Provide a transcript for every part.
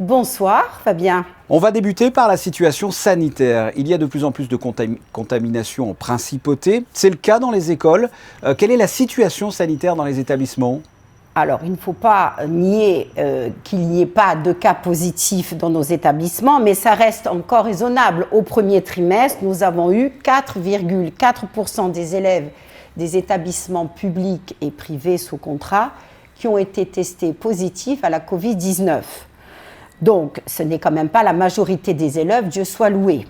Bonsoir Fabien. On va débuter par la situation sanitaire. Il y a de plus en plus de contamination en principauté. C'est le cas dans les écoles. Quelle est la situation sanitaire dans les établissements ? Alors, il ne faut pas nier qu'il n'y ait pas de cas positifs dans nos établissements, mais ça reste encore raisonnable. Au premier trimestre, nous avons eu 4,4% des élèves des établissements publics et privés sous contrat qui ont été testés positifs à la Covid-19. Donc, ce n'est quand même pas la majorité des élèves, Dieu soit loué.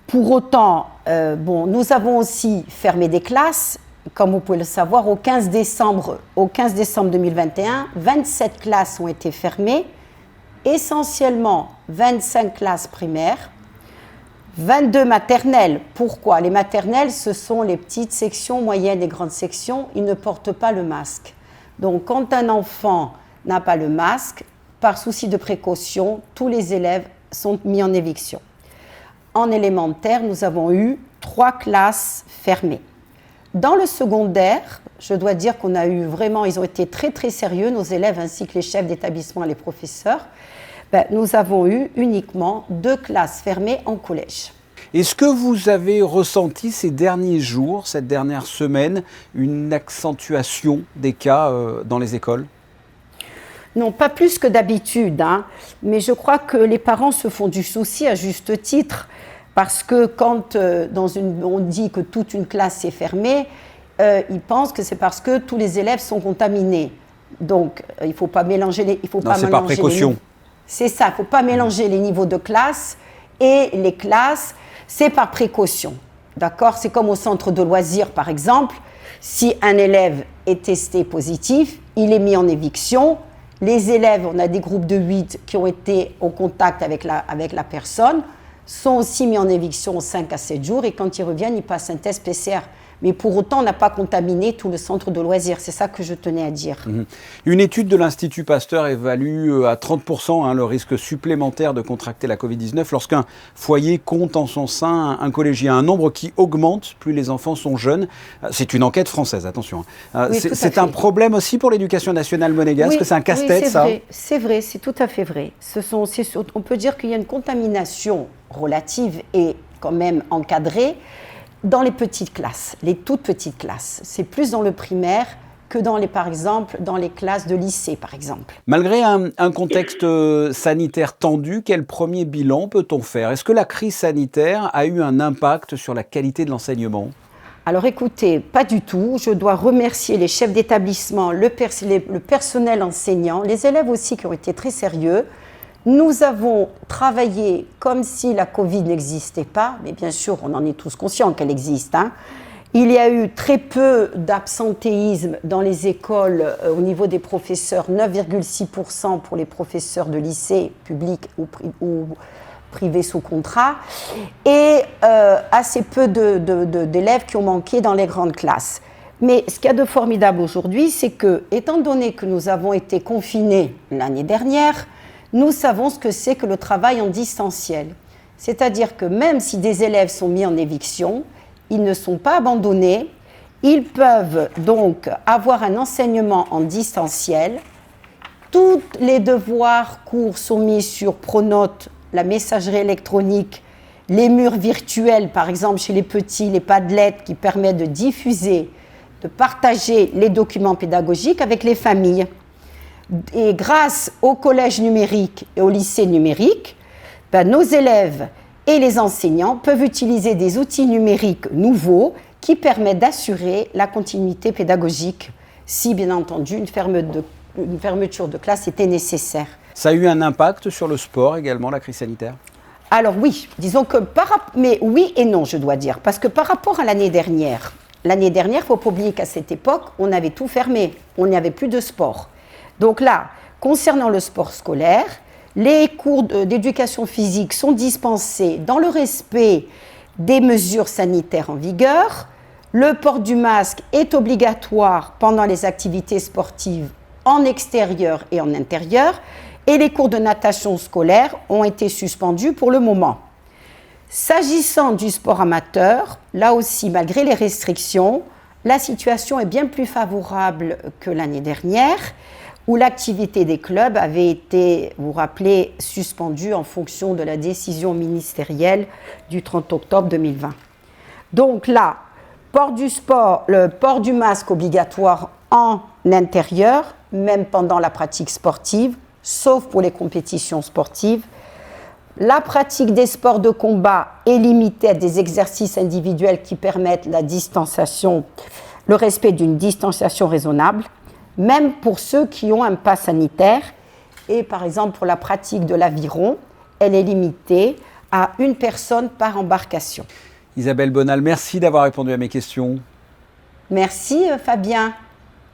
Pour autant, nous avons aussi fermé des classes. Comme vous pouvez le savoir, au 15 décembre 2021, 27 classes ont été fermées, essentiellement 25 classes primaires, 22 maternelles. Pourquoi ? Les maternelles, ce sont les petites sections, moyennes et grandes sections. Ils ne portent pas le masque. Donc, quand un enfant n'a pas le masque, par souci de précaution, tous les élèves sont mis en éviction. En élémentaire, nous avons eu 3 classes fermées. Dans le secondaire, je dois dire qu'on a eu vraiment, ils ont été très très sérieux, nos élèves ainsi que les chefs d'établissement et les professeurs. Nous avons eu uniquement 2 classes fermées en collège. Est-ce que vous avez ressenti ces derniers jours, cette dernière semaine, une accentuation des cas dans les écoles ? Non, pas plus que d'habitude, mais je crois que les parents se font du souci à juste titre, parce que quand on dit que toute une classe est fermée, ils pensent que c'est parce que tous les élèves sont contaminés. Donc, il ne faut pas mélanger les... c'est par précaution. C'est ça, il ne faut pas mélanger les niveaux de classe et les classes, c'est par précaution. D'accord ? C'est comme au centre de loisirs, par exemple. Si un élève est testé positif, il est mis en éviction. Les élèves, on a des groupes de 8 qui ont été au contact avec la personne, sont aussi mis en éviction 5 à 7 jours et quand ils reviennent, ils passent un test PCR. Mais pour autant, on n'a pas contaminé tout le centre de loisirs. C'est ça que je tenais à dire. Une étude de l'Institut Pasteur évalue à 30% le risque supplémentaire de contracter la Covid-19 lorsqu'un foyer compte en son sein un collégien. Un nombre qui augmente plus les enfants sont jeunes. C'est une enquête française, attention. Oui, c'est un problème aussi pour l'éducation nationale monégasque, que c'est un casse-tête, ça ? C'est vrai, c'est tout à fait vrai. On peut dire qu'il y a une contamination relative et quand même encadrée dans les petites classes, les toutes petites classes. C'est plus dans le primaire que par exemple, dans les classes de lycée, par exemple. Malgré un contexte sanitaire tendu, quel premier bilan peut-on faire ? Est-ce que la crise sanitaire a eu un impact sur la qualité de l'enseignement ? Alors écoutez, pas du tout. Je dois remercier les chefs d'établissement, le personnel enseignant, les élèves aussi qui ont été très sérieux. Nous avons travaillé comme si la Covid n'existait pas, mais bien sûr, on en est tous conscients qu'elle existe. Il y a eu très peu d'absentéisme dans les écoles au niveau des professeurs, 9,6% pour les professeurs de lycée publics ou privés sous contrat, et assez peu d'élèves qui ont manqué dans les grandes classes. Mais ce qu'il y a de formidable aujourd'hui, c'est que, étant donné que nous avons été confinés l'année dernière, nous savons ce que c'est que le travail en distanciel. C'est-à-dire que même si des élèves sont mis en éviction, ils ne sont pas abandonnés. Ils peuvent donc avoir un enseignement en distanciel. Tous les devoirs, cours sont mis sur Pronote, la messagerie électronique, les murs virtuels, par exemple chez les petits, les Padlet qui permettent de diffuser, de partager les documents pédagogiques avec les familles. Et grâce au collège numérique et au lycée numérique, nos élèves et les enseignants peuvent utiliser des outils numériques nouveaux qui permettent d'assurer la continuité pédagogique si, bien entendu, une fermeture de classe était nécessaire. Ça a eu un impact sur le sport également, la crise sanitaire ? Alors oui, disons que mais oui et non, je dois dire, parce que par rapport à l'année dernière, il ne faut pas oublier qu'à cette époque, on avait tout fermé, on n'y avait plus de sport. Donc là, concernant le sport scolaire, les cours d'éducation physique sont dispensés dans le respect des mesures sanitaires en vigueur. Le port du masque est obligatoire pendant les activités sportives en extérieur et en intérieur. Et les cours de natation scolaire ont été suspendus pour le moment. S'agissant du sport amateur, là aussi, malgré les restrictions, la situation est bien plus favorable que l'année dernière, où l'activité des clubs avait été, vous vous rappelez, suspendue en fonction de la décision ministérielle du 30 octobre 2020. Donc là, le port du masque obligatoire en intérieur, même pendant la pratique sportive, sauf pour les compétitions sportives. La pratique des sports de combat est limitée à des exercices individuels qui permettent la distanciation, le respect d'une distanciation raisonnable, même pour ceux qui ont un pass sanitaire. Et par exemple, pour la pratique de l'aviron, elle est limitée à une personne par embarcation. Isabelle Bonal, merci d'avoir répondu à mes questions. Merci Fabien.